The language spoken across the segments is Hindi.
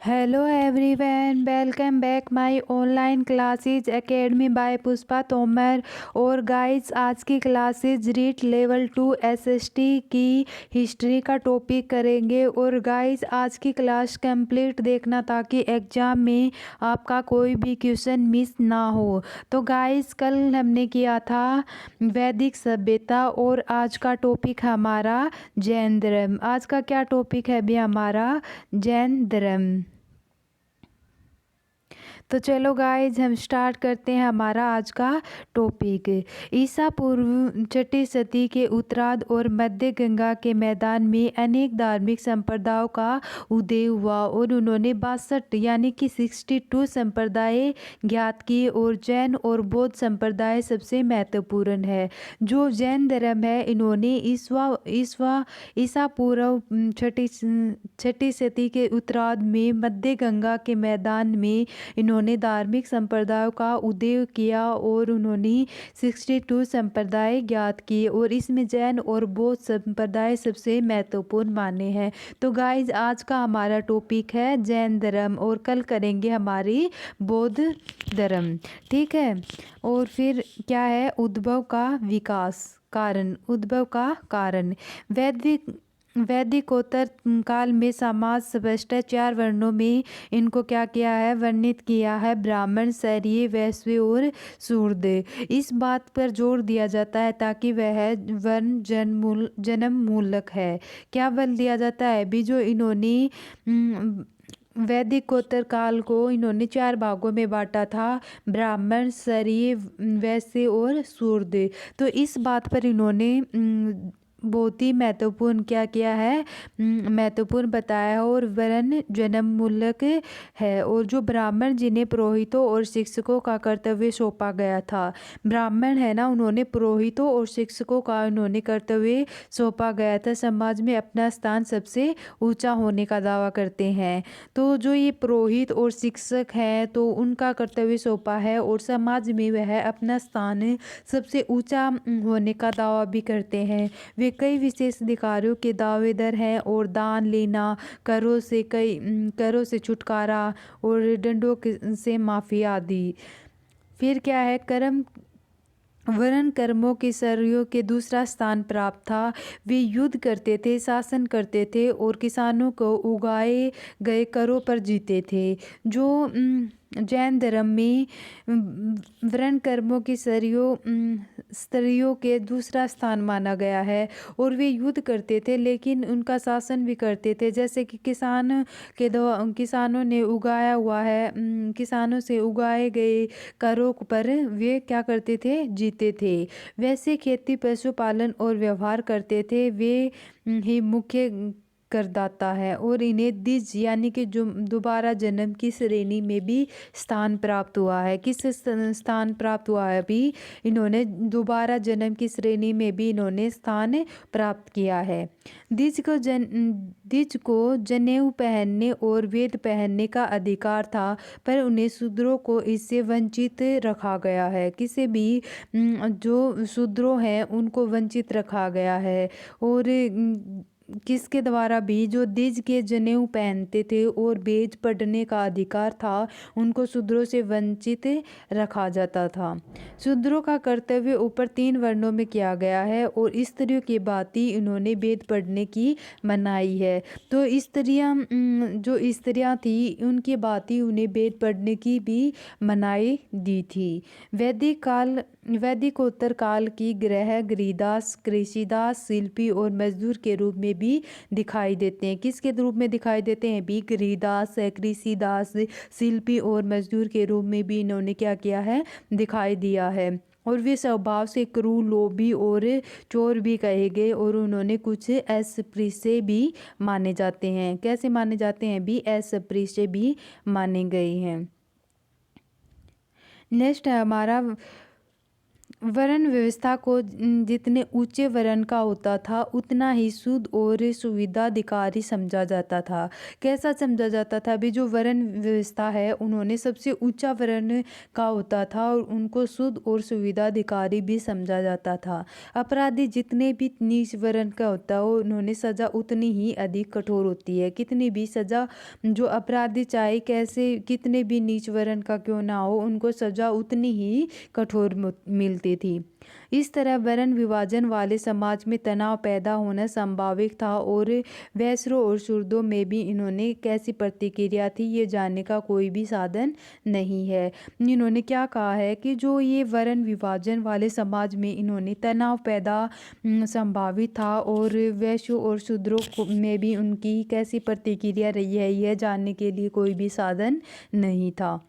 Hello everyone, welcome back my online classes academy by Pushpa Tomar. और गाइस, आज की क्लासेज रीट लेवल 2 एसएसटी की हिस्ट्री का टॉपिक करेंगे। और गाइस, आज की क्लास कंप्लीट देखना ताकि एग्ज़ाम में आपका कोई भी क्वेश्चन मिस ना हो। तो गाइस, कल हमने किया था वैदिक सभ्यता और आज का टॉपिक है हमारा जैन धर्म। आज का क्या टॉपिक है भी हमारा जैन धर्म। तो चलो गाइज, हम स्टार्ट करते हैं हमारा आज का टॉपिक। ईसा पूर्व छठी सदी के उत्तरार्ध और मध्य गंगा के मैदान में अनेक धार्मिक संप्रदायों का उदय हुआ और उन्होंने 62 यानी कि 62 संप्रदाय ज्ञात किए। और जैन और बौद्ध संप्रदाय सबसे महत्वपूर्ण है। जो जैन धर्म है, इन्होंने ईसा पूर्व छठी सदी के उत्तरार्ध में मध्य गंगा के मैदान में इन्होंने धार्मिक संप्रदायों का उदय किया और उन्होंने 62 संप्रदाय ज्ञात किए और इसमें जैन और बौद्ध संप्रदाय सबसे महत्वपूर्ण माने हैं। तो गाइज, आज का हमारा टॉपिक है जैन धर्म और कल करेंगे हमारी बौद्ध धर्म। ठीक है। और फिर क्या है उद्भव का विकास कारण। उद्भव का कारण वैदिकोत्तर काल में समाज स्पष्ट 4 वर्णों में इनको क्या किया है, वर्णित किया है। ब्राह्मण, क्षत्रिय, वैश्य और शूद्र। इस बात पर जोर दिया जाता है ताकि वह वर्ण जन्म मूलक है। क्या बल दिया जाता है भी, जो इन्होंने वैदिकोत्तर काल को इन्होंने 4 भागों में बांटा था, ब्राह्मण, क्षत्रिय, वैश्य और शूद्र। तो इस बात पर इन्होंने बहुत ही महत्वपूर्ण क्या किया है, महत्वपूर्ण बताया है। और वर्ण जन्म मूलक है। और जो ब्राह्मण, जिन्हें पुरोहितों और शिक्षकों का कर्तव्य सौंपा गया था, ब्राह्मण है ना, उन्होंने पुरोहितों और शिक्षकों का उन्होंने कर्तव्य सौंपा गया था, समाज में अपना स्थान सबसे ऊंचा होने का दावा करते हैं। तो जो ये पुरोहित और शिक्षक हैं, तो उनका कर्तव्य सौंपा है और समाज में वह अपना स्थान सबसे ऊंचा होने का दावा भी करते हैं। वे कई विशेष अधिकारों के दावेदार हैं और दान लेना, करों से छुटकारा और दंडों से माफ़ी आदि। फिर क्या है, वर्ण कर्मों के शरीरों के दूसरा स्थान प्राप्त था। वे युद्ध करते थे, शासन करते थे और किसानों को उगाए गए करों पर जीते थे। जो जैन धर्म में वर्ण कर्मों की स्त्रियों के दूसरा स्थान माना गया है। और वे युद्ध करते थे लेकिन उनका शासन भी करते थे। जैसे कि किसानों ने उगाया हुआ है, किसानों से उगाए गए करों पर वे क्या करते थे, जीते थे। वैसे खेती, पशुपालन और व्यवहार करते थे। वे ही मुख्य करदाता है और इन्हें द्विज यानी कि जो दोबारा जन्म की श्रेणी में भी स्थान प्राप्त हुआ है। किस स्थान प्राप्त हुआ है भी, इन्होंने दोबारा जन्म की श्रेणी में भी इन्होंने स्थान प्राप्त किया है। द्विज को जनेऊ पहनने और वेद पहनने का अधिकार था, पर उन्हें शूद्रों को इससे वंचित रखा गया है। किसी भी जो शूद्रों हैं उनको वंचित रखा गया है। और किसके द्वारा भी, जो द्विज के जनेऊ पहनते थे और वेद पढ़ने का अधिकार था, उनको शूद्रों से वंचित रखा जाता था। शूद्रों का कर्तव्य ऊपर 3 वर्णों में किया गया है और स्त्रियों की भांति इन्होंने वेद पढ़ने की मनाही है। तो जो स्त्रियां थी, उनकी भांति उन्हें वेद पढ़ने की भी मनाही दी थी। वैदिकोत्तर काल की गृहदास, कृषिदास, शिल्पी और मजदूर के रूप में भी दिखाई देते हैं। किसके रूप में दिखाई देते हैं भी, गृहदास, कृषिदास, शिल्पी और मजदूर के रूप में भी इन्होंने क्या किया है, दिखाई दिया है। और वे स्वभाव से क्रूर, लोभी और चोर भी कहे गए और उन्होंने कुछ अस्पृश्य भी माने जाते हैं। कैसे माने जाते हैं भी, अस्पृश्य भी माने गए हैं। नेक्स्ट है हमारा वर्ण व्यवस्था को जितने ऊंचे वर्ण का होता था उतना ही शुद्ध और सुविधाधिकारी समझा जाता था। कैसा समझा जाता था? अभी जो वर्ण व्यवस्था है उन्होंने सबसे ऊंचा वर्ण का होता था और उनको शुद्ध और सुविधाधिकारी भी समझा जाता था। अपराधी जितने भी नीच वर्ण का होता है उन्होंने सज़ा उतनी ही अधिक कठोर होती है। कितनी भी सज़ा जो अपराधी चाहे कैसे कितने भी नीच वर्ण का क्यों ना हो उनको सज़ा उतनी ही कठोर मिलती थी। इस तरह वर्ण विभाजन वाले समाज में तनाव पैदा होना संभावित था और वैश्यों और शूद्रों में भी इन्होंने कैसी प्रतिक्रिया थी ये जानने का कोई भी साधन नहीं है। इन्होंने क्या कहा है कि जो ये वर्ण विभाजन वाले समाज में इन्होंने तनाव पैदा संभावित था और वैश्यों और शूद्रों में भी उनकी कैसी प्रतिक्रिया रही है यह जानने के लिए कोई भी साधन नहीं था।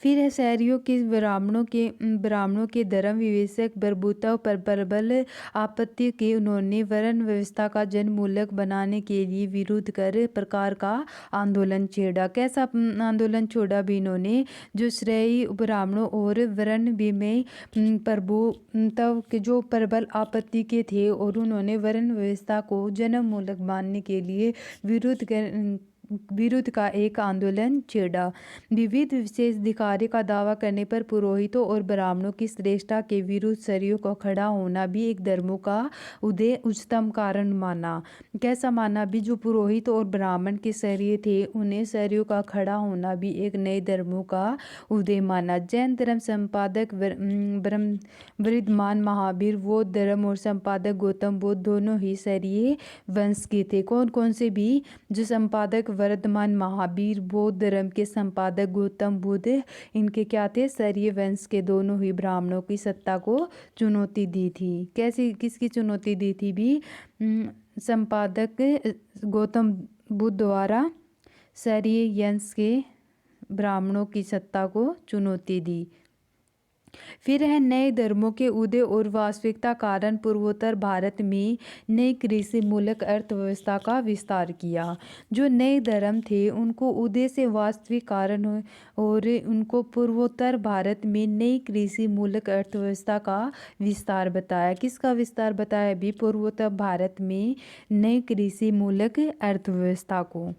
फिर है शहरियों के ब्राह्मणों के धर्म विवेचक बर्बुता पर प्रबल आपत्ति की उन्होंने वर्ण व्यवस्था का जनमूलक बनाने के लिए विरोध कर प्रकार का आंदोलन छेड़ा। कैसा आंदोलन छोड़ा भी इन्होंने? जो श्रेय ब्राह्मणों और वर्ण भी में प्रभुत्व के जो प्रबल आपत्ति के थे और उन्होंने वर्ण व्यवस्था को जनमूलक मानने के लिए विरुद्ध का एक आंदोलन छेड़ा। विविध विशेषाधिकार का दावा करने पर पुरोहितों और ब्राह्मणों की श्रेष्ठता के विरुद्ध शरीरों का खड़ा होना भी एक धर्मों का उदय उच्चतम कारण माना। कैसा माना? भी जो पुरोहित और ब्राह्मण के शरीर थे उन्हें शरीरों का खड़ा होना भी एक नए धर्मों का उदय माना। जैन धर्म संपादक वर्धमान महावीर बौद्ध धर्म और संपादक गौतम बुद्ध दोनों ही क्षत्रिय वंश के थे। कौन कौन से भी? जो संपादक वर्धमान महावीर बौद्ध धर्म के संपादक गौतम बुद्ध इनके क्या थे? क्षत्रिय वंश के। दोनों ही ब्राह्मणों की सत्ता को चुनौती दी थी। कैसी किसकी चुनौती दी थी भी? संपादक गौतम बुद्ध द्वारा क्षत्रिय वंश के ब्राह्मणों की सत्ता को चुनौती दी। फिर है नए धर्मों के उदय और वास्तविकता कारण पूर्वोत्तर भारत में नई कृषि मूलक अर्थव्यवस्था का विस्तार किया। जो नए धर्म थे उनको उदय से वास्तविक कारण और उनको पूर्वोत्तर भारत में नई कृषि मूलक अर्थव्यवस्था का विस्तार बताया। किसका विस्तार बताया? भी पूर्वोत्तर भारत में नई कृषि मूलक अर्थव्यवस्था को।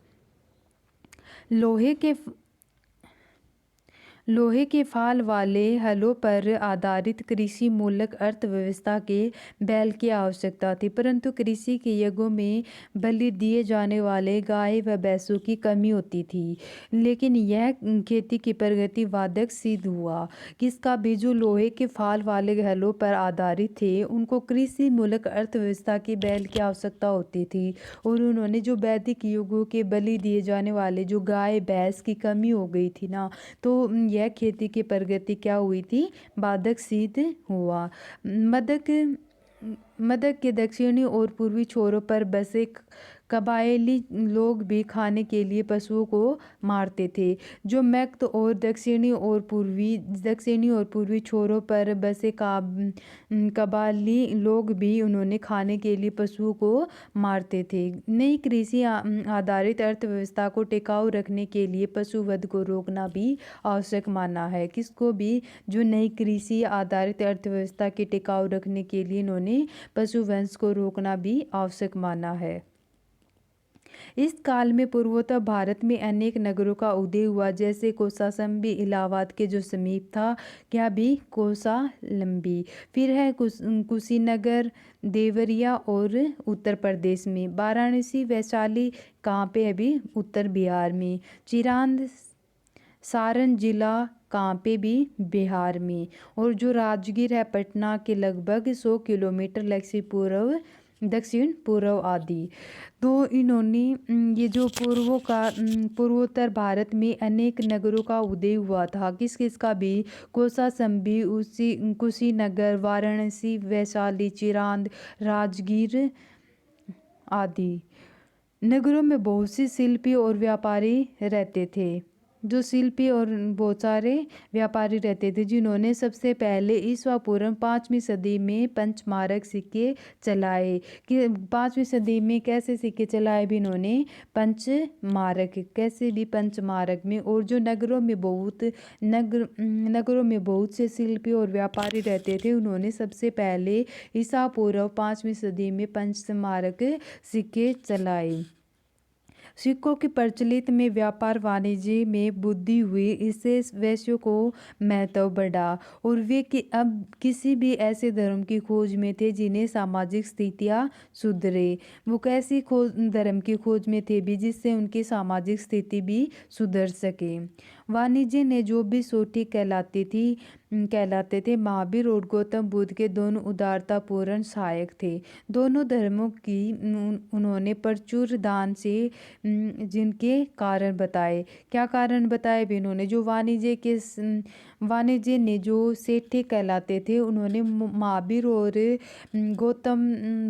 लोहे के फाल वाले हलों पर आधारित कृषि मूलक अर्थव्यवस्था के बैल की आवश्यकता थी, परंतु कृषि के युगों में बलि दिए जाने वाले गाय व भैंसों की कमी होती थी। लेकिन यह खेती की प्रगति बाधक सिद्ध हुआ। किसका? भी जो लोहे के फाल वाले हलों पर आधारित थे उनको कृषि मूलक अर्थव्यवस्था की बैल की आवश्यकता होती थी और उन्होंने जो वैदिक युगों के बलि दिए जाने वाले जो गाय भैंस की कमी हो गई थी ना, तो यह खेती की प्रगति क्या हुई थी? बाधक सिद्ध हुआ। मदक के दक्षिणी और पूर्वी छोरों पर बसे कबायली लोग भी खाने के लिए पशुओं को मारते थे। जो मैक्त और दक्षिणी और पूर्वी छोरों पर बसे कबायली लोग भी उन्होंने खाने के लिए पशुओं को मारते थे। नई कृषि आधारित अर्थव्यवस्था को टिकाऊ रखने के लिए पशुवध को रोकना भी आवश्यक माना है। किसको भी? जो नई कृषि आधारित अर्थव्यवस्था के टिकाऊ रखने के लिए इन्होंने पशुवंश को रोकना भी आवश्यक माना है। इस काल में पूर्वोत्तर भारत में अनेक नगरों का उदय हुआ, जैसे कौशाम्बी इलाहाबाद के जो समीप था। क्या भी? कौशाम्बी। फिर है कुशीनगर देवरिया और उत्तर प्रदेश में। वाराणसी वैशाली कहाँ पे है? भी उत्तर बिहार में। चिरांद सारण जिला कहाँ पे? भी बिहार में। और जो राजगीर है पटना के लगभग 100 किलोमीटर दक्षिण पूर्व आदि। तो इन्होंने ये जो पूर्वोत्तर भारत में अनेक नगरों का उदय हुआ था। किस किस का भी? कौशाम्बी, कुशीनगर, वाराणसी, वैशाली, चिरांद, राजगीर आदि। नगरों में बहुत सी शिल्पी और व्यापारी रहते थे। जो शिल्पी और बहुत सारे व्यापारी रहते थे, जिन्होंने सबसे पहले ईस्वा पूर्व 5वीं सदी में पंचमारक सिक्के चलाए। कि 5वीं सदी में कैसे सिक्के चलाए भी इन्होंने? पंचमारक, कैसे भी पंचमारक में। और जो नगरों में बहुत से शिल्पी और व्यापारी रहते थे, उन्होंने सबसे पहले ईसा पूर्व 5वीं सदी में पंचमारक सिक्के चलाए। सिक्कों की प्रचलित में व्यापार वाणिज्य में वृद्धि हुई, इससे वैश्यों को महत्व बढ़ा और वे अब किसी भी ऐसे धर्म की खोज में थे जिन्हें सामाजिक स्थितियाँ सुधरे। वो कैसी खोज, धर्म की खोज में थे भी जिससे उनकी सामाजिक स्थिति भी सुधर सके। वाणिज्य ने जो भी सोटी कहलाते थे, महावीर और गौतम बुद्ध के दोनों उदारतापूर्ण सहायक थे। दोनों धर्मों की उन्होंने प्रचुर दान से जिनके कारण बताए। क्या कारण बताए भी इन्होंने? जो वाणिज्य ने जो सेठे कहलाते थे, उन्होंने महावीर और गौतम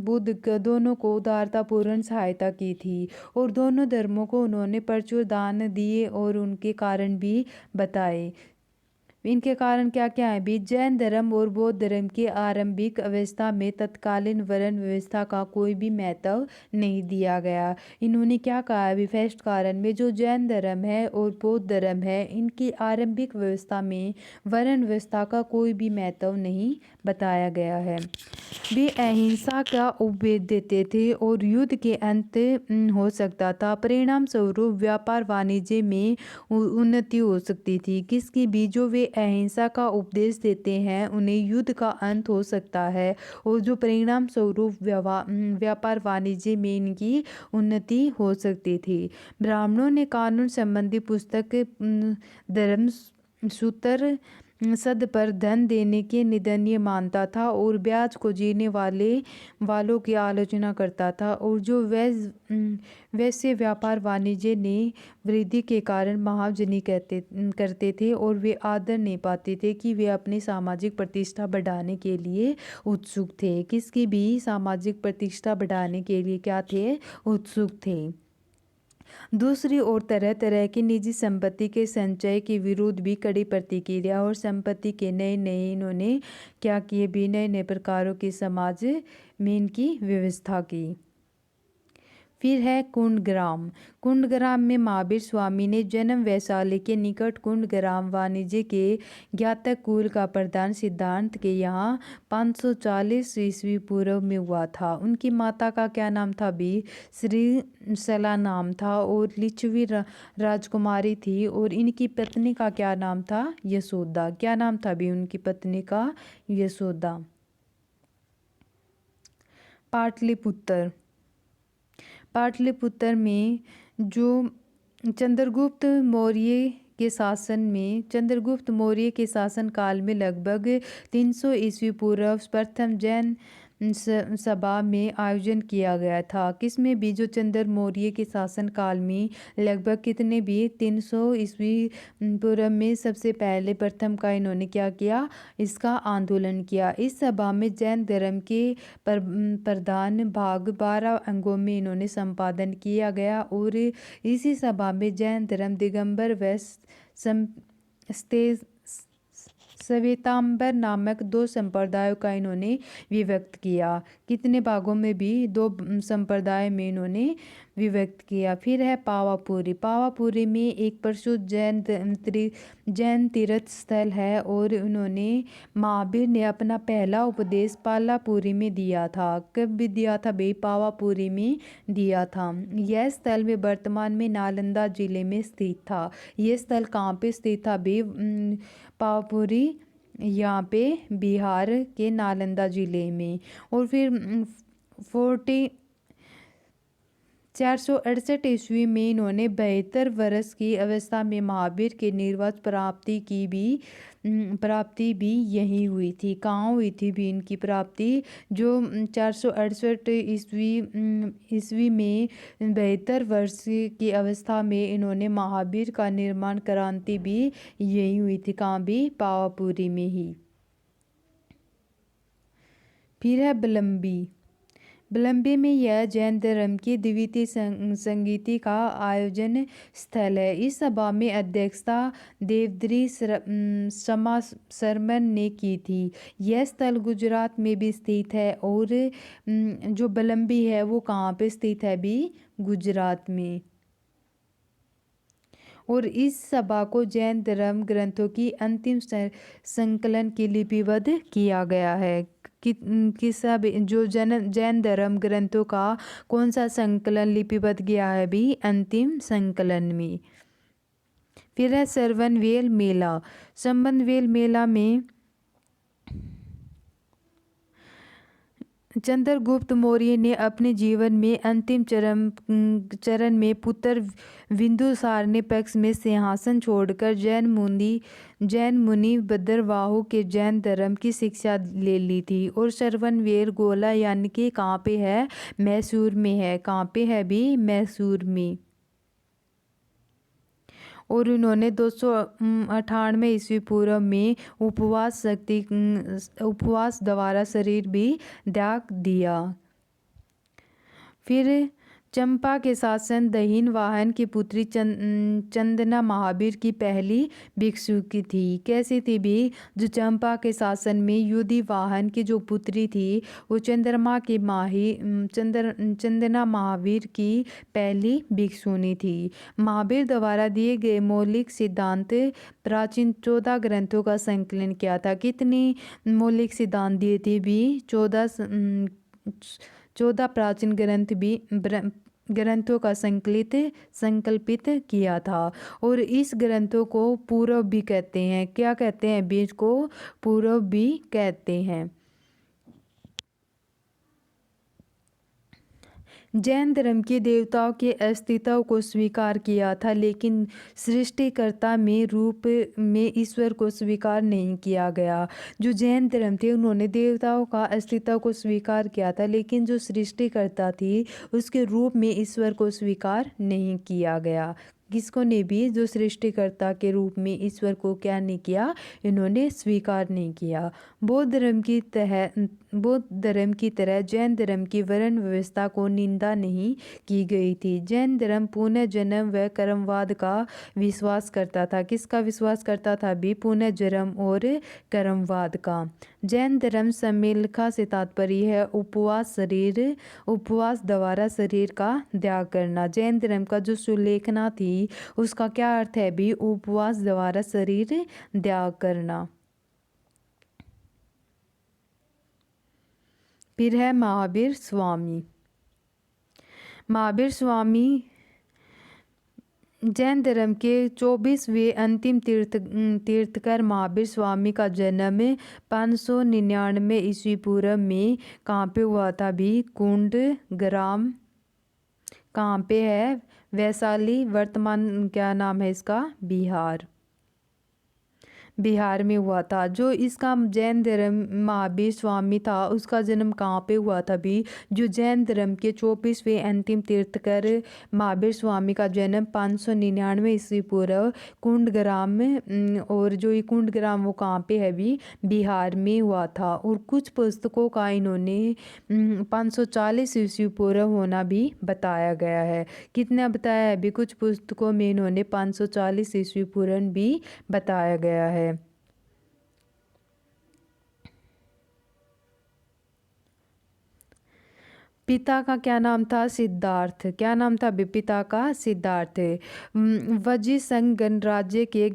बुद्ध दोनों को उदारतापूर्ण सहायता की थी और दोनों धर्मों को उन्होंने प्रचुर दान दिए और उनके कारण भी बताए। इनके कारण क्या क्या है भी? जैन धर्म और बौद्ध धर्म की आरंभिक अवस्था में तत्कालीन वर्ण व्यवस्था का कोई भी महत्व नहीं दिया गया। इन्होंने क्या कहा है? फर्स्ट कारण में जो जैन धर्म है और बौद्ध धर्म है, इनकी आरंभिक व्यवस्था में वर्ण व्यवस्था का कोई भी महत्व नहीं बताया गया है। वे अहिंसा का उपदेश देते थे और युद्ध के अंत हो सकता था। परिणाम स्वरूप व्यापार वाणिज्य में उन्नति हो सकती थी। किसकी भी? जो वे अहिंसा का उपदेश देते हैं, उन्हें युद्ध का अंत हो सकता है और जो परिणाम स्वरूप व्यापार वाणिज्य में इनकी उन्नति हो सकती थी। ब्राह्मणों ने कानून संबंधी पुस्तक धर्म सूत्र सद पर धन देने के निंदनीय मानता था और ब्याज को जीने वालों की आलोचना करता था। और जो वैश्य व्यापार वाणिज्य ने वृद्धि के कारण महाजनी करते थे और वे आदर नहीं पाते थे कि वे अपनी सामाजिक प्रतिष्ठा बढ़ाने के लिए उत्सुक थे। किसकी भी? सामाजिक प्रतिष्ठा बढ़ाने के लिए क्या थे? उत्सुक थे। दूसरी ओर तरह तरह की निजी संपत्ति के संचय के विरुद्ध भी कड़ी प्रतिक्रिया और संपत्ति के नए इन्होंने क्या किए भी? नए प्रकारों की समाज में इनकी व्यवस्था की। फिर है कुंडग्राम। कुंडग्राम में महावीर स्वामी ने जन्म वैशाली के निकट कुंडग्राम वाणिज्य के ज्ञातक कुल का प्रधान सिद्धांत के यहाँ 540 ईस्वी पूर्व में हुआ था। उनकी माता का क्या नाम था भी? श्री सला नाम था और लिच्छवी राजकुमारी थी और इनकी पत्नी का क्या नाम था? यशोदा। क्या नाम था भी उनकी पत्नी का? यशोदा। पाटलिपुत्र। पाटलिपुत्र में जो चंद्रगुप्त मौर्य के शासन काल में लगभग 300 ईस्वी पूर्व प्रथम जैन सभा में आयोजन किया गया था। किसमें भी? जो चंद्र मौर्य के शासन काल में लगभग कितने भी 300 ईस्वी पूर्व में सबसे पहले प्रथम का इन्होंने क्या किया? इसका आंदोलन किया। इस सभा में जैन धर्म के प्रधान भाग 12 अंगों में इन्होंने संपादन किया गया और इसी सभा में जैन धर्म दिगंबर व श्वेतांबर नामक 2 संप्रदायों का इन्होंने विभक्त किया। कितने भागों में भी? 2 संप्रदाय में इन्होंने विभक्त किया। फिर है पावापुरी। पावापुरी में एक प्रसिद्ध जैन तीर्थ स्थल है और उन्होंने महावीर ने अपना पहला उपदेश पालापुरी में दिया था। कब भी दिया था भाई? पावापुरी में दिया था। यह स्थल में वर्तमान में नालंदा जिले में स्थित था। यह स्थल कहाँ पे स्थित था भाई? पावापुरी, यहाँ पे बिहार के नालंदा जिले में। और फिर 468 ईस्वी में इन्होंने 72 वर्ष की अवस्था में महावीर के निर्वाच प्राप्ति भी यही हुई थी। कहाँ हुई थी भी इनकी प्राप्ति? जो 468 ईस्वी में 72 वर्ष की अवस्था में इन्होंने महावीर का निर्माण क्रांति भी यही हुई थी। कहाँ भी? पावापुरी में ही। फिर है बलम्बी। बलम्बी में यह जैन धर्म की द्वितीय संगीति का आयोजन स्थल है। इस सभा में अध्यक्षता देवद्री शमा शर्मन ने की थी। यह स्थल गुजरात में भी स्थित है और जो बलम्बी है वो कहाँ पे स्थित है भी, गुजरात में। और इस सभा को जैन धर्म ग्रंथों की अंतिम संकलन की लिपिबद्ध किया गया है। किस जो जैन धर्म ग्रंथों का कौन सा संकलन लिपिबद्ध किया है भी, अंतिम संकलन में। फिर है श्रवणबेल मेला। श्रवणबेल मेला में चंद्रगुप्त मौर्य ने अपने जीवन में अंतिम चरण में पुत्र बिंदुसार ने पक्ष में सिंहासन छोड़कर जैन मुनि भद्रवाहु के जैन धर्म की शिक्षा ले ली थी। और श्रवणबेल गोला यानी कि कहाँ पे है, मैसूर में है। कहाँ पे है भी, मैसूर में। और उन्होंने 298 ईस्वी पूर्व में उपवास द्वारा शरीर भी त्याग दिया। फिर चंपा के शासन दहीन वाहन की पुत्री चंदना महावीर की पहली भिक्षु की थी। कैसी थी भी, जो चंपा के शासन में युधि वाहन की जो पुत्री थी वो चंदना महावीर की पहली भिक्षुणी थी। महावीर द्वारा दिए गए मौलिक सिद्धांत प्राचीन 14 ग्रंथों का संकलन किया था। कितनी मौलिक सिद्धांत दिए थे भी, 14 प्राचीन ग्रंथों का संकल्पित किया था। और इस ग्रंथों को पूर्व भी कहते हैं। क्या कहते हैं बीज को, पूर्व भी कहते हैं। जैन धर्म के देवताओं के अस्तित्व को स्वीकार किया था, लेकिन सृष्टिकर्ता में रूप में ईश्वर को स्वीकार नहीं किया गया। जो जैन धर्म थे उन्होंने देवताओं का अस्तित्व को स्वीकार किया था, लेकिन जो सृष्टिकर्ता थी उसके रूप में ईश्वर को स्वीकार नहीं किया गया। किसको ने भी, जो सृष्टिकर्ता के रूप में ईश्वर को क्या नहीं किया, इन्होंने स्वीकार नहीं किया। बौद्ध धर्म की तरह जैन धर्म की वर्ण व्यवस्था को निंदा नहीं की गई थी। जैन धर्म पुनर्जन्म व कर्मवाद का विश्वास करता था। किसका विश्वास करता था भी, पुनर्जन्म और कर्मवाद का। जैन धर्म सम्मिलखा से तात्पर्य है उपवास द्वारा शरीर का त्याग करना। जैन धर्म का जो सुलेखना थी उसका क्या अर्थ है भी, उपवास द्वारा शरीर त्याग करना। फिर है महावीर स्वामी। महावीर स्वामी जैन धर्म के 24वें अंतिम तीर्थकर महावीर स्वामी का जन्म 599 ईस्वी पूर्व में कहाँ पे हुआ था भी, कुंड ग्राम। कहाँ पे है, वैशाली, वर्तमान क्या नाम है इसका, बिहार में हुआ था। जो इसका जैन धर्म महावीर स्वामी था उसका जन्म कहाँ पे हुआ था भी, जो जैन धर्म के 24वें अंतिम तीर्थकर महावीर स्वामी का जन्म 599 ईस्वी पूर्व कुंडग्राम में। और जो ये कुंडग्राम वो कहाँ पे है भी, बिहार में हुआ था। और कुछ पुस्तकों का इन्होंने 540 ईस्वी पूर्व होना भी बताया गया है। कितना बताया है भी, कुछ पुस्तकों में इन्होंने 540 ईस्वी पूर्व भी बताया गया है। पिता का क्या नाम था, सिद्धार्थ। क्या नाम था पिता का, सिद्धार्थ। वजी संघ गणराज्य के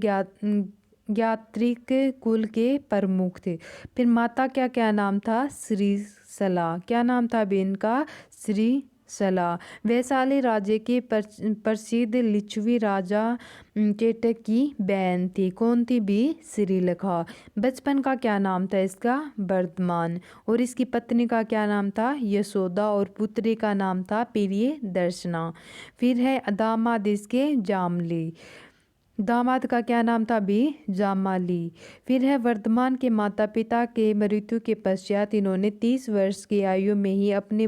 ज्ञात्रिक कुल के प्रमुख थे। फिर माता का क्या नाम था, श्रीसला। क्या नाम था बेन का, श्रीसला। वैशाली राज्य के प्रसिद्ध लिच्छवी राजा चेटक की बहन थी। कौन थी भी, श्रीलेखा। बचपन का क्या नाम था इसका, वर्धमान। और इसकी पत्नी का क्या नाम था, यशोदा। और पुत्री का नाम था प्रिय दर्शना। फिर है दामाद इसके जामली। दामाद का क्या नाम था भी? जामाली। फिर है वर्धमान के माता पिता के मृत्यु के पश्चात इन्होंने 30 वर्ष की आयु में ही अपने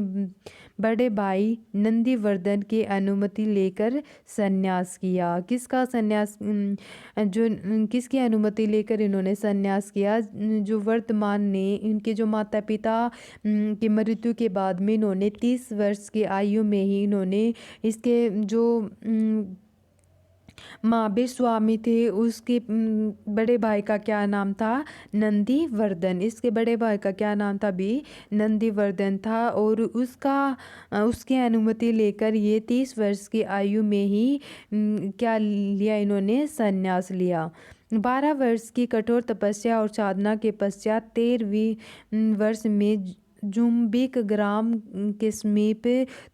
बड़े भाई नंदीवर्धन की अनुमति लेकर संन्यास किया। किसका संन्यास? किसकी अनुमति लेकर इन्होंने संन्यास किया? जो वर्धमान ने, इनके जो माता पिता की मृत्यु के बाद में इन्होंने 30 वर्ष की आयु में ही इन्होंने इसके जो महावीर स्वामी थे उसके बड़े भाई का क्या नाम था? नंदीवर्धन। इसके बड़े भाई का क्या नाम था भी? नंदीवर्धन था। और उसकी अनुमति लेकर ये 30 वर्ष की आयु में ही क्या लिया इन्होंने? संन्यास लिया। 12 वर्ष की कठोर तपस्या और साधना के पश्चात 13वीं वर्ष में जुम्बिक ग्राम के समीप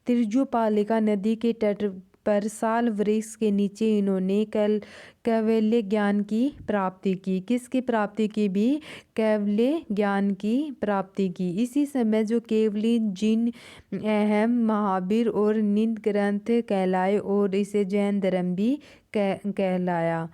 तिरजुपालिका नदी के तट पर साल वृक्ष के नीचे इन्होंने कैवल्य ज्ञान की प्राप्ति की। किसकी प्राप्ति की भी? कैवल्य ज्ञान की प्राप्ति की। इसी समय जो केवली जिन अहम महावीर और निंद ग्रंथ कहलाए और इसे जैन धर्म भी कहलाया।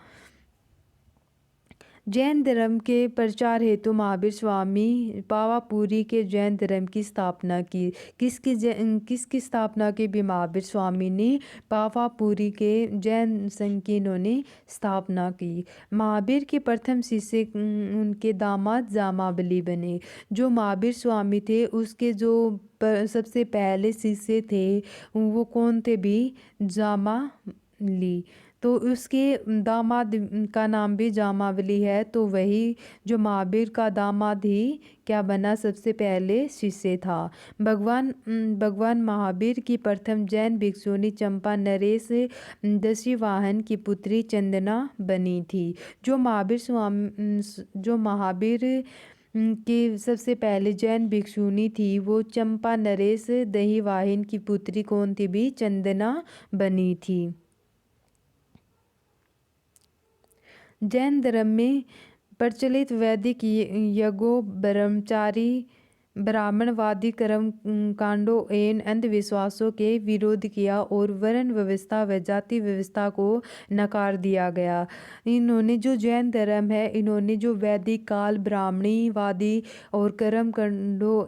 जैन धर्म के प्रचार हेतु महावीर स्वामी पावापुरी के जैन धर्म की स्थापना की। किसकी स्थापना की भी? महावीर स्वामी ने पावापुरी के जैन संघ की इन्होंने स्थापना की। महावीर के प्रथम शिष्य उनके दामाद जामावली बने। जो महावीर स्वामी थे उसके जो सबसे पहले शिष्य थे वो कौन थे भी? जामावली। तो उसके दामाद का नाम भी जामावली है। तो वही जो महावीर का दामाद ही क्या बना? सबसे पहले शिष्य था। भगवान महावीर की प्रथम जैन भिक्षुणी चंपा नरेश दशीवाहन की पुत्री चंदना बनी थी। जो महावीर की सबसे पहले जैन भिक्षुणी थी वो चंपा नरेश दहीवाहन की पुत्री कौन थी भी? चंदना बनी थी। जैन धर्म में प्रचलित वैदिक यज्ञों ब्राह्मणवादी कर्म कांडों एवं अंधविश्वासों के विरोध किया और वर्ण व्यवस्था व जाति व्यवस्था को नकार दिया गया। इन्होंने जो जैन धर्म है इन्होंने जो वैदिक काल ब्राह्मणीवादी और कर्मकांडों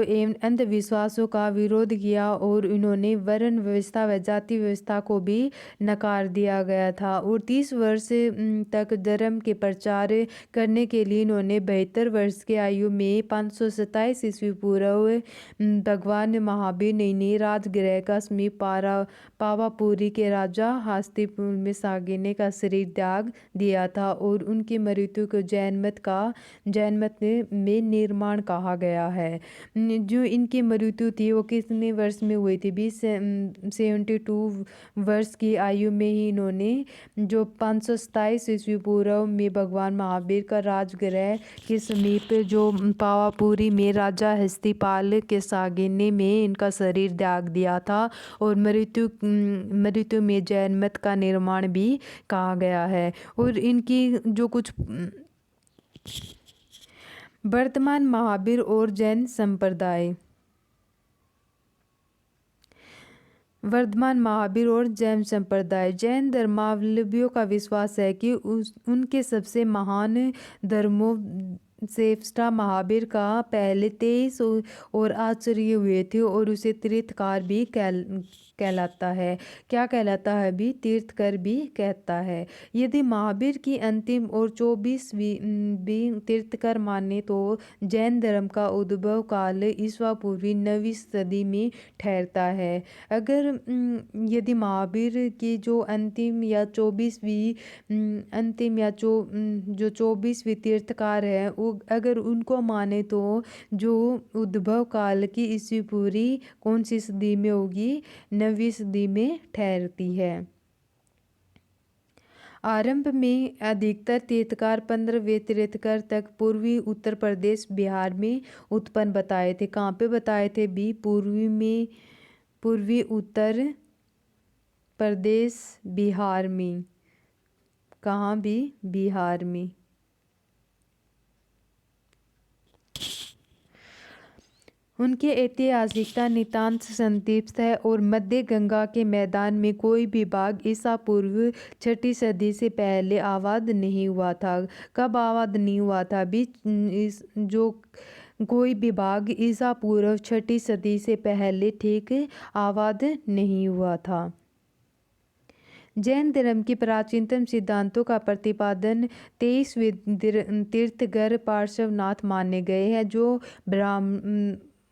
एवं अंधविश्वासों का विरोध किया और इन्होंने वर्ण व्यवस्था व जाति व्यवस्था को भी नकार दिया गया था। और 30 वर्ष तक धर्म के प्रचार करने के लिए इन्होंने 72 वर्ष की आयु में 527 ईस्वी पूर्व भगवान महावीर ने राजगृह का समीप पावापुरी के राजा हस्तिपुर में सागिने का शरीर त्याग दिया था। और उनकी मृत्यु को जैन मत में निर्माण कहा गया है। जो इनकी मृत्यु थी वो कितने वर्ष में हुई थी? 72 वर्ष की आयु में ही इन्होंने जो 527 ईस्वी पूर्व में भगवान महावीर का राजगृह के समीप जो पावापुरी में राजा हस्तिपाल के सागिने में इनका शरीर त्याग दिया था। और मृत्यु में जैन मत का निर्माण भी कहा गया है। और इनकी जो कुछ वर्तमान महावीर और जैन संप्रदाय। वर्धमान महावीर और जैन संप्रदाय। जैन धर्मावलंबियों का विश्वास है कि उनके सबसे महान धर्मों श्रेष्ठ महावीर का पहले 23 और आश्चर्य हुए थे और उसे तीर्थकार भी कहलाता है। क्या कहलाता है भी? तीर्थकर भी कहता है। यदि महावीर की अंतिम और 24वीं तीर्थकर माने तो जैन धर्म का उद्भव काल ईसा पूर्वी 9वीं सदी में ठहरता है। अगर यदि महावीर की जो अंतिम या 24वीं तीर्थकार है वो अगर उनको माने तो जो उद्भव काल की ईस्वी पूरी कौन सी सदी में होगी? 9वीं सदी में ठहरती है। आरंभ में अधिकतर तीर्थकार 15वें तीर्थकर तक पूर्वी उत्तर प्रदेश बिहार में उत्पन्न बताए थे। कहाँ पे बताए थे भी? पूर्वी उत्तर प्रदेश बिहार में। कहाँ भी? बिहार में। उनकी ऐतिहासिकता नितांत संदिग्ध है और मध्य गंगा के मैदान में कोई भी बाग ईसा पूर्व 6ठी सदी से पहले आबाद नहीं हुआ था। कब आबाद नहीं हुआ था भी इस जो कोई भी बाग ईसा पूर्व 6ठी सदी से पहले ठीक आबाद नहीं हुआ था। जैन धर्म के प्राचीनतम सिद्धांतों का प्रतिपादन 23 तीर्थंकर पार्श्वनाथ माने गए हैं जो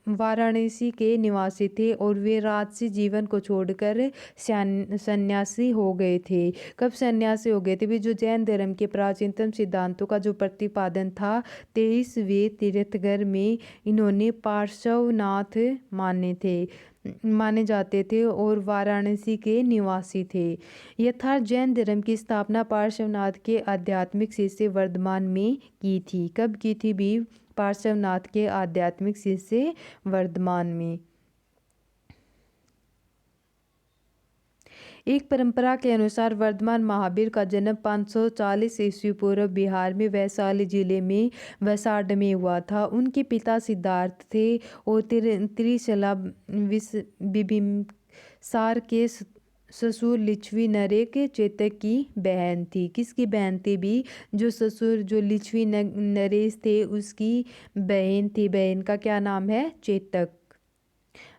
वाराणसी के निवासी थे और वे राजसी जीवन को छोड़कर सन्यासी हो गए थे। कब सन्यासी हो गए थे भी जो जैन धर्म के प्राचीनतम सिद्धांतों का जो प्रतिपादन था 23वें तीर्थंकर में इन्होंने पार्श्वनाथ माने जाते थे और वाराणसी के निवासी थे। यथार्थ जैन धर्म की स्थापना पार्श्वनाथ के आध्यात्मिक शिष्य वर्धमान में की थी। कब की थी भी पार्श्वनाथ के आध्यात्मिक शिष्य वर्धमान में। एक परंपरा के अनुसार वर्धमान महावीर का जन्म 540 ईस्वी पूर्व बिहार में वैशाली जिले में वैसाड में हुआ था। उनके पिता सिद्धार्थ थे और त्रिशला बिंबिसार के ससुर लिच्छवी नरेश चेतक की बहन थी। किसकी बहन थी भी जो ससुर जो लिच्छवी नरेश थे उसकी बहन थी। बहन का क्या नाम है? चेतक।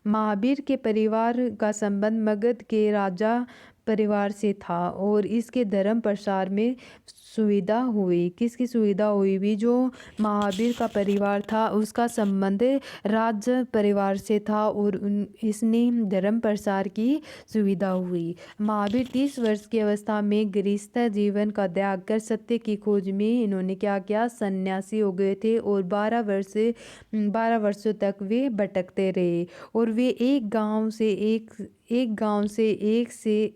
महावीर के परिवार का संबंध मगध के राजा परिवार से था और इसके धर्म प्रसार में सुविधा हुई। किसकी सुविधा हुई भी जो महावीर का परिवार था उसका संबंध राज परिवार से था और इसने धर्म प्रसार की सुविधा हुई। महावीर 30 वर्ष की अवस्था में गृहस्थ जीवन का त्याग कर सत्य की खोज में इन्होंने क्या किया? सन्यासी हो गए थे और 12 वर्षों तक वे भटकते रहे और वे एक गांव से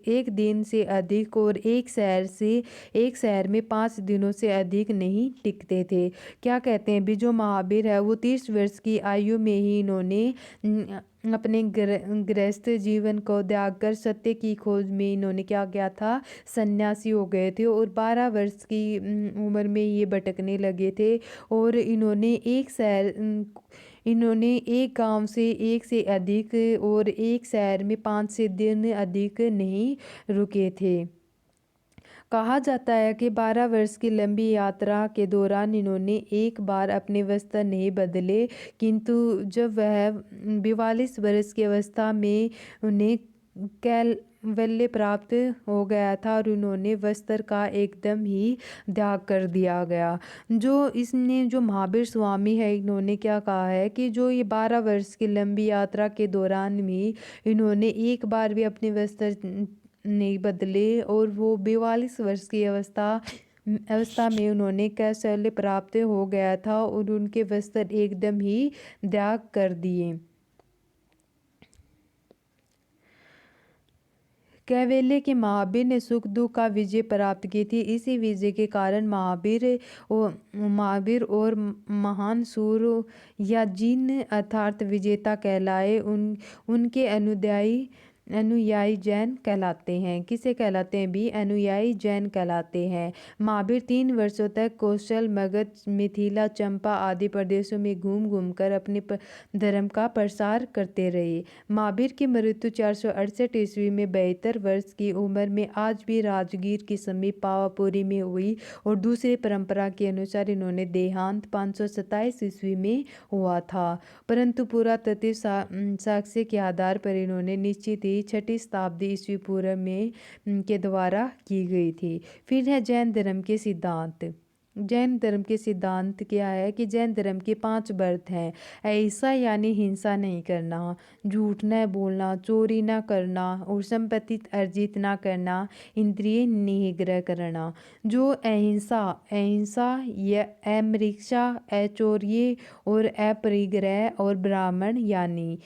एक दिन से अधिक और एक शहर में 5 दिनों से अधिक नहीं टिकते थे। क्या कहते हैं भी जो महावीर है वो 30 वर्ष की आयु में ही इन्होंने अपने गृहस्थ जीवन को त्याग कर सत्य की खोज में इन्होंने क्या किया था? सन्यासी हो गए थे और 12 वर्ष की उम्र में ये भटकने लगे थे और इन्होंने एक गांव से एक से अधिक और एक शहर में 5 से दिन अधिक नहीं रुके थे। कहा जाता है कि 12 वर्ष की लंबी यात्रा के दौरान इन्होंने एक बार अपने वस्त्र नहीं बदले, किंतु जब वह 42 वर्ष की अवस्था में उन्हें कैवल्य प्राप्त हो गया था और उन्होंने वस्त्र का एकदम ही त्याग कर दिया गया। जो महावीर स्वामी है इन्होंने क्या कहा है कि जो ये 12 वर्ष की लंबी यात्रा के दौरान भी इन्होंने एक बार भी अपने वस्त्र नहीं बदले और वो 42 वर्ष की अवस्था में उन्होंने कैवल्य प्राप्त हो गया था और उनके वस्त्र एकदम ही त्याग कर दिए। कैवल्य के महावीर ने सुख दुख का विजय प्राप्त की थी। इसी विजय के कारण महावीर और महान सूर या जिन अर्थात विजेता कहलाए। उनके अनुयायी जैन कहलाते हैं। किसे कहलाते हैं भी? अनुयायी जैन कहलाते हैं। महावीर 3 वर्षों तक कौशल, मगध, मिथिला, चंपा आदि प्रदेशों में घूम कर अपने धर्म का प्रसार करते रहे। महावीर की मृत्यु 468 ईस्वी में 72 वर्ष की उम्र में आज भी राजगीर के समीप पावापुरी में हुई और दूसरी परंपरा के अनुसार इन्होंने देहांत 527 ईस्वी में हुआ था, परंतु पुरातात्विक साक्ष्य के आधार पर इन्होंने निश्चित ही 6ठी शताब्दी ईस्वी पूर्व में के द्वारा की गई थी। फिर है जैन धर्म के सिद्धांत। जैन धर्म के सिद्धांत क्या है कि जैन धर्म के 5 व्रत हैं। ऐसा यानी हिंसा नहीं करना, झूठ न बोलना, चोरी न करना और संपत्ति अर्जित न करना, इंद्रिय निग्रह करना। जो अहिंसा या अमृक्षा, अचौर्य और अपरिग्रह और ब्राह्मण यानी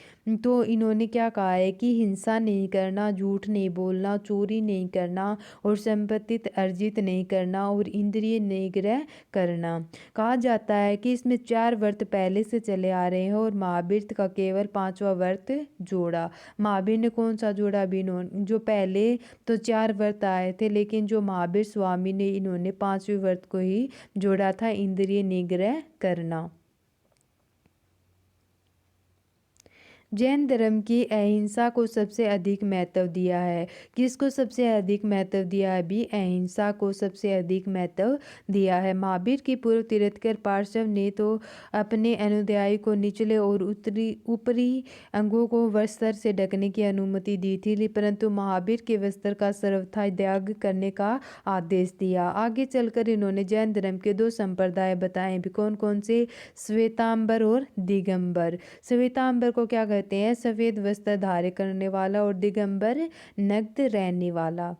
तो इन्होंने क्या कहा है कि हिंसा नहीं करना, झूठ नहीं बोलना, चोरी नहीं करना और संपत्ति अर्जित नहीं करना और इंद्रिय निग्रह करना। कहा जाता है कि इसमें 4 व्रत पहले से चले आ रहे हैं और महावीर का केवल 5वां व्रत जोड़ा। महावीर ने कौन सा जोड़ा भी? जो पहले तो 4 व्रत आए थे लेकिन जो महावीर स्वामी ने इन्होंने 5वें व्रत को ही जोड़ा था, इंद्रिय निग्रह करना। जैन धर्म की अहिंसा को सबसे अधिक महत्व दिया है। किसको सबसे अधिक महत्व दिया है? भी अहिंसा को सबसे अधिक महत्व दिया है। महावीर की पूर्व तीर्थंकर पार्श्व ने तो अपने अनुयायी को निचले और ऊपरी अंगों को वस्त्र से ढकने की अनुमति दी थी, परंतु महावीर के वस्त्र का सर्वथा त्याग करने का आदेश दिया। आगे चलकर इन्होंने जैन धर्म के दो संप्रदाय बताए भी। कौन कौन से? श्वेतांबर और दिगंबर। श्वेतांबर को क्या कहते हैं? सफेद वस्त्र धारण करने वाला, और दिगंबर नग्न रहने वाला।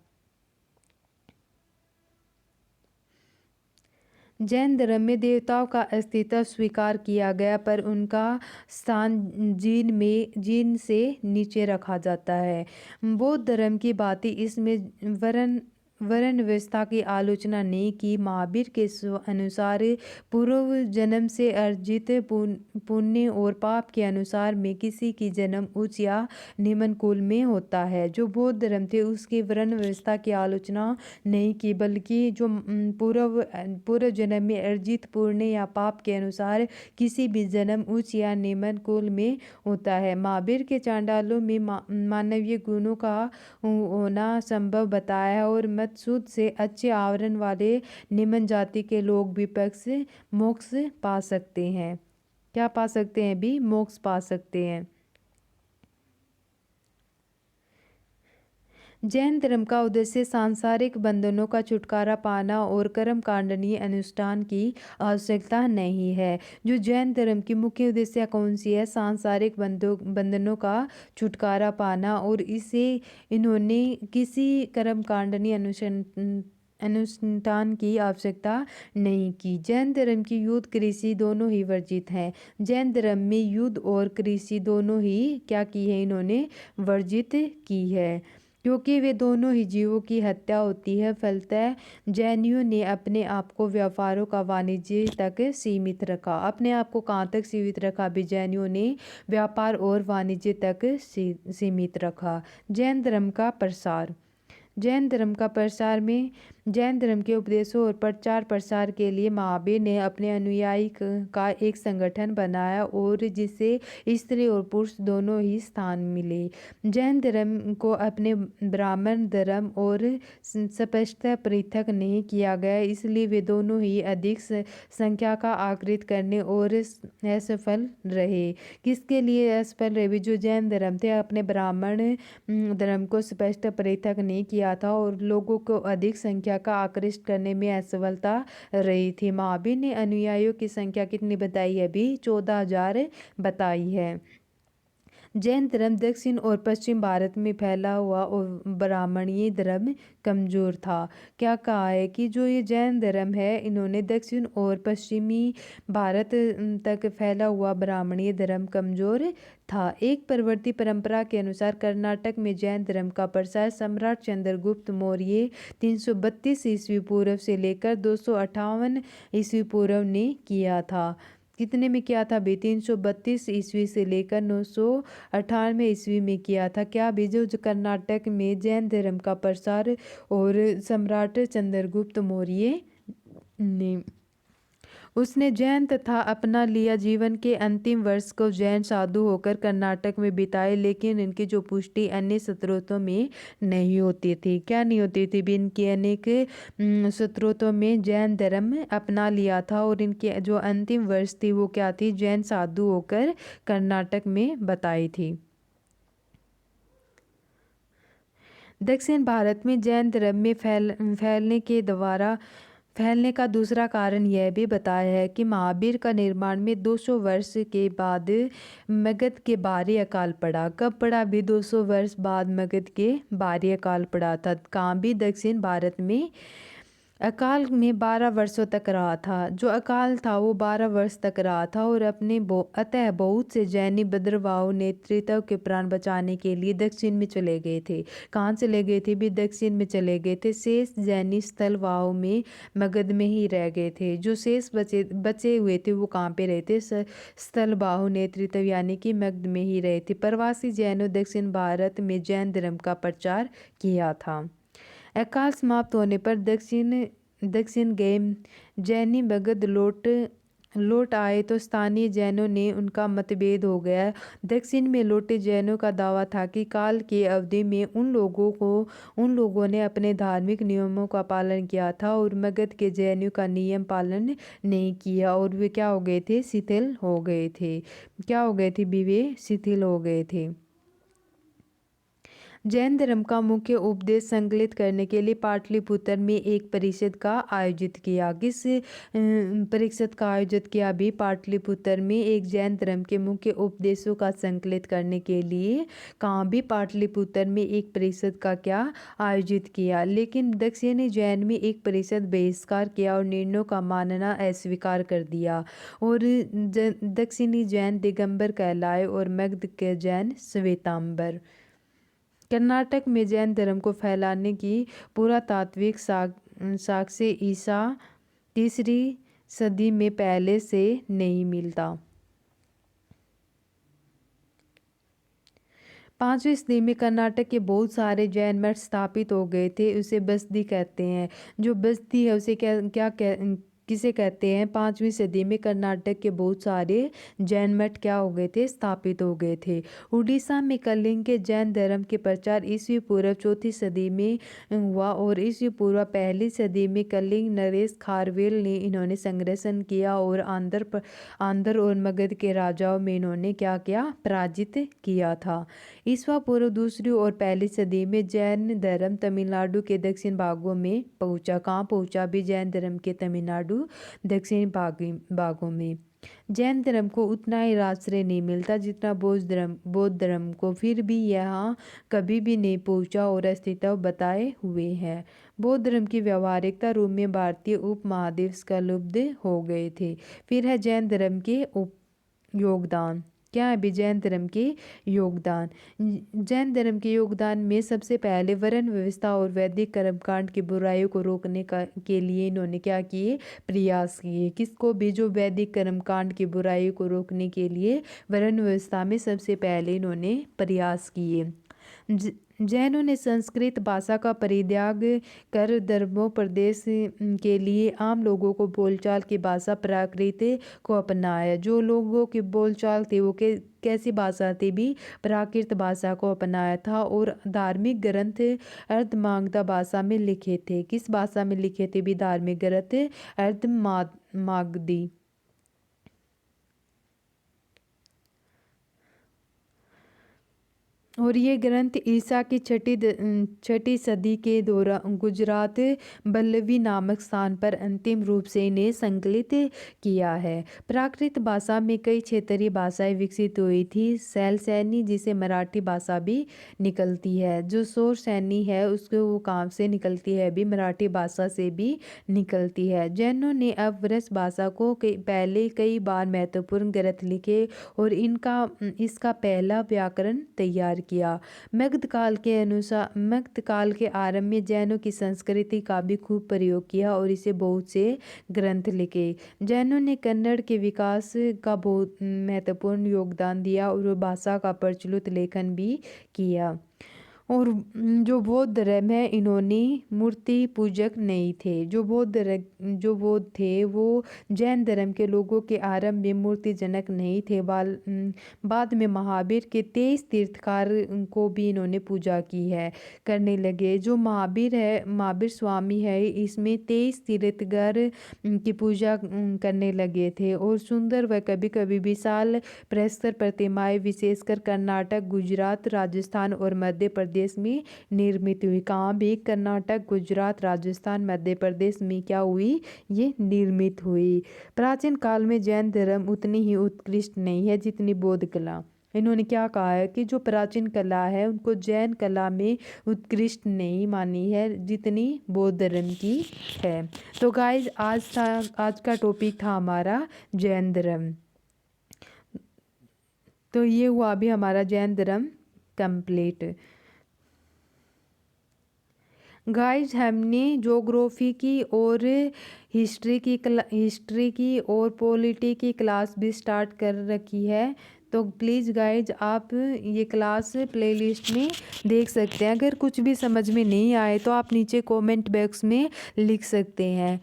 जैन धर्म में देवताओं का अस्तित्व स्वीकार किया गया, पर उनका स्थान जीन से नीचे रखा जाता है। बौद्ध धर्म की भांति इसमें वर्ण व्यवस्था की आलोचना नहीं की। महावीर के अनुसार पूर्व जन्म से अर्जित पुण्य और पाप के अनुसार में किसी की जन्म उच्च या निम्न कुल में होता है। जो बौद्ध धर्म थे उसकी वर्ण व्यवस्था की आलोचना नहीं की, बल्कि जो पूर्व जन्म में अर्जित पुण्य या पाप के अनुसार किसी भी जन्म उच्च या निम्न कुल में होता है। महावीर के चांडालों में मानवीय गुणों का होना संभव बताया, और मतसूद से अच्छे आवरण वाले निम्न जाति के लोग भी मोक्ष पा सकते हैं। क्या पा सकते हैं? भी मोक्ष पा सकते हैं। जैन धर्म का उद्देश्य सांसारिक बंधनों का छुटकारा पाना और कर्म कांडनीय अनुष्ठान की आवश्यकता नहीं है। जो जैन धर्म की मुख्य उद्देश्य कौन सी है? सांसारिक बंधनों का छुटकारा पाना, और इसे इन्होंने किसी कर्म कांडनीय अनुष्ठान की आवश्यकता नहीं की। जैन धर्म की युद्ध कृषि दोनों ही वर्जित हैं। जैन धर्म में युद्ध और कृषि दोनों ही क्या की है? इन्होंने वर्जित की है, क्योंकि वे दोनों ही जीवों की हत्या होती है। फलतः जैनियों ने अपने आप को व्यापारों का वाणिज्य तक सीमित रखा। अपने आप को कहाँ तक सीमित रखा? भी जैनियों ने व्यापार और वाणिज्य तक सीमित रखा। जैन धर्म का प्रसार। जैन धर्म का प्रसार में जैन धर्म के उपदेशों और प्रचार प्रसार के लिए महावीर ने अपने अनुयायी का एक संगठन बनाया, और जिसे स्त्री और पुरुष दोनों ही स्थान मिले। जैन धर्म को अपने ब्राह्मण धर्म और स्पष्टतः पृथक नहीं किया गया, इसलिए वे दोनों ही अधिक संख्या का आकृत करने और असफल रहे। किसके लिए असफल रहे? जो जैन धर्म थे अपने ब्राह्मण धर्म को स्पष्ट पृथक नहीं किया था, और लोगों को अधिक संख्या का आकृष्ट करने में असफलता रही थी। महावीर ने अनुयायियों की संख्या कितनी बताई है? भी 14,000 बताई है। जैन धर्म दक्षिण और पश्चिम भारत में फैला हुआ, और ब्राह्मणीय धर्म कमजोर था। क्या कहा है? कि जो ये जैन धर्म है इन्होंने दक्षिण और पश्चिमी भारत तक फैला हुआ ब्राह्मणीय धर्म कमजोर था। एक प्रवर्ती परंपरा के अनुसार कर्नाटक में जैन धर्म का प्रसार सम्राट चंद्रगुप्त मौर्य 332 ईस्वी पूर्व से लेकर 258 ईस्वी पूर्व ने किया था। कितने में किया था? भी 332 ईस्वी से लेकर 998 ईस्वी में किया था। क्या? भी जो कर्नाटक में जैन धर्म का प्रसार और सम्राट चंद्रगुप्त मौर्य ने उसने जैन तथा अपना लिया। जीवन के अंतिम वर्ष को जैन साधु होकर कर्नाटक में बिताए, लेकिन इनकी जो पुष्टि अन्य स्रोतों में नहीं होती थी। क्या नहीं होती थी? भी इनके अनेक स्रोतों में जैन धर्म अपना लिया था, और इनके जो अंतिम वर्ष थी वो क्या थी? जैन साधु होकर कर्नाटक में बताई थी। दक्षिण भारत में जैन धर्म में फैलने का दूसरा कारण यह भी बताया है कि महावीर का निर्माण में 200 वर्ष के बाद मगध के भारी अकाल पड़ा। कब पड़ा? भी 200 वर्ष बाद मगध के भारी अकाल पड़ा था। कहाँ? भी दक्षिण भारत में। अकाल में 12 वर्षों तक रहा था। जो अकाल था वो 12 वर्ष तक रहा था, और अतः बहुत से जैनी भद्रवाह नेतृत्व के प्राण बचाने के लिए दक्षिण में चले गए थे। कहाँ चले गए थे? भी दक्षिण में चले गए थे। शेष जैनी स्थलवाह में मगध में ही रह गए थे। जो शेष बचे हुए थे वो कहाँ पे रहे थे? स्थलवाह नेतृत्व यानी कि मगध में ही रहे थे। प्रवासी जैनों दक्षिण भारत में जैन धर्म का प्रचार किया था। अकाल समाप्त होने पर दक्षिण गए जैनी मगध लौट आए तो स्थानीय जैनों ने उनका मतभेद हो गया। दक्षिण में लौटे जैनों का दावा था कि काल की अवधि में उन लोगों ने अपने धार्मिक नियमों का पालन किया था और मगध के जैनों का नियम पालन नहीं किया और वे क्या हो गए थे, शिथिल हो गए थे। क्या हो गए थे भी, वे शिथिल हो गए थे। जैन धर्म का मुख्य उपदेश संकलित करने के लिए पाटलिपुत्र में एक परिषद का आयोजित किया। किस परिषद का आयोजित किया भी? पाटलिपुत्र में एक जैन धर्म के मुख्य उपदेशों का संकलित करने के लिए कहाँ भी? पाटलिपुत्र में एक परिषद का क्या आयोजित किया। लेकिन दक्षिणी जैन में एक परिषद बहिष्कार किया और निर्णयों का मानना अस्वीकार कर दिया और दक्षिणी जैन दिगंबर कहलाए और मगध के जैन श्वेतांबर। कर्नाटक में जैन धर्म को फैलाने की पुरातात्विक साक्ष्य ईसा 3री सदी में पहले से नहीं मिलता। 5वीं सदी में कर्नाटक के बहुत सारे जैन मठ स्थापित हो गए थे। उसे बस्ती कहते हैं। जो बस्ती है उसे किसे कहते हैं? 5वीं सदी में कर्नाटक के बहुत सारे जैन मठ क्या हो गए थे? स्थापित हो गए थे। उड़ीसा में कलिंग के जैन धर्म के प्रचार ईस्वी पूर्व 4वीं सदी में हुआ और ईस्वी पूर्व 1ली सदी में कलिंग नरेश खारवेल ने इन्होंने संघर्षण किया और आंध्र और मगध के राजाओं में इन्होंने क्या किया? पराजित किया था। ईस्वी पूर्व 2री और 1ली सदी में जैन धर्म तमिलनाडु के दक्षिण भागों में पहुंचा। कहाँ पहुंचा भी? जैन धर्म के तमिलनाडु दक्षिण भागों में। जैन धर्म को उतना ही आश्रय नहीं मिलता जितना बौद्ध धर्म को, फिर भी यहाँ कभी भी नहीं पहुंचा और अस्तित्व बताए हुए है। बौद्ध धर्म की व्यावहारिकता रूप में भारतीय उपमहाद्वीप का लुप्त हो गए थे। फिर है जैन धर्म के योगदान। क्या है भी? जैन धर्म के योगदान। जैन धर्म के योगदान में सबसे पहले वर्ण व्यवस्था और वैदिक कर्मकांड की बुराइयों को रोकने के लिए इन्होंने क्या किए? प्रयास किए। किसको भी? जो वैदिक कर्मकांड की बुराइयों को रोकने के लिए वर्ण व्यवस्था में सबसे पहले इन्होंने प्रयास किए। जैनों ने संस्कृत भाषा का परित्याग कर धर्मोपदेश के लिए आम लोगों को बोलचाल की भाषा प्राकृत को अपनाया। जो लोगों की बोलचाल थी वो कैसी भाषा थी भी? प्राकृत भाषा को अपनाया था और धार्मिक ग्रंथ अर्धमागधा भाषा में लिखे थे। किस भाषा में लिखे थे भी? धार्मिक ग्रंथ अर्धमागधी। और ये ग्रंथ ईसा की 6ठी सदी के दौरान गुजरात बल्लवी नामक स्थान पर अंतिम रूप से इन्हें संकलित किया है। प्राकृत भाषा में कई क्षेत्रीय भाषाएं विकसित हुई थी। शैल सैनी, जिसे मराठी भाषा भी निकलती है, जो शौर सैनी है उसको वो कहाँ से निकलती है भी? मराठी भाषा से भी निकलती है। जैनों ने अब व्रज भाषा को पहले कई बार महत्वपूर्ण ग्रंथ लिखे और इसका पहला व्याकरण तैयार किया। मगध काल के आरंभ में जैनों की संस्कृति का भी खूब प्रयोग किया और इसे बहुत से ग्रंथ लिखे। जैनों ने कन्नड़ के विकास का बहुत महत्वपूर्ण योगदान दिया और भाषा का प्रचलित लेखन भी किया। और जो बौद्ध धर्म है इन्होंने मूर्ति पूजक नहीं थे। जो बौद्ध थे वो जैन धर्म के लोगों के आरंभ में मूर्ति जनक नहीं थे। बाद में महावीर के 23 तीर्थकार को भी इन्होंने पूजा की है, करने लगे। जो महावीर स्वामी है इसमें 23 तीर्थकार की पूजा करने लगे थे और सुंदर व कभी कभी विशाल प्रस्तर प्रतिमाएं विशेषकर कर्नाटक, गुजरात, राजस्थान और मध्य प्रदेश में निर्मित हुई। कहाँ भी? कर्नाटक, गुजरात, राजस्थान, मध्य प्रदेश में क्या हुई? ये निर्मित हुई। प्राचीन काल में जैन धर्म उतनी ही उत्कृष्ट नहीं है जितनी बौद्ध कला। इन्होंने क्या कहा है कि जो प्राचीन कला है उनको जैन कला में उत्कृष्ट नहीं मानी है जितनी बौद्ध धर्म की है। तो गाइज आज का टॉपिक था हमारा जैन धर्म। तो ये हुआ अभी हमारा जैन धर्म कंप्लीट। गाइज हमने ज्योग्राफी की और हिस्ट्री की और पॉलिटी की क्लास भी स्टार्ट कर रखी है। तो प्लीज़ गाइज आप ये क्लास प्लेलिस्ट में देख सकते हैं। अगर कुछ भी समझ में नहीं आए तो आप नीचे कमेंट बॉक्स में लिख सकते हैं।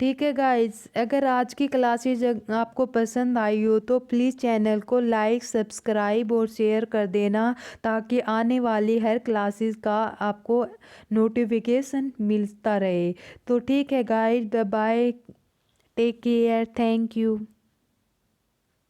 ठीक है गाइस, अगर आज की क्लासेज आपको पसंद आई हो तो प्लीज़ चैनल को लाइक, सब्सक्राइब और शेयर कर देना, ताकि आने वाली हर क्लासेस का आपको नोटिफिकेशन मिलता रहे। तो ठीक है guys, bye bye, take care, thank you.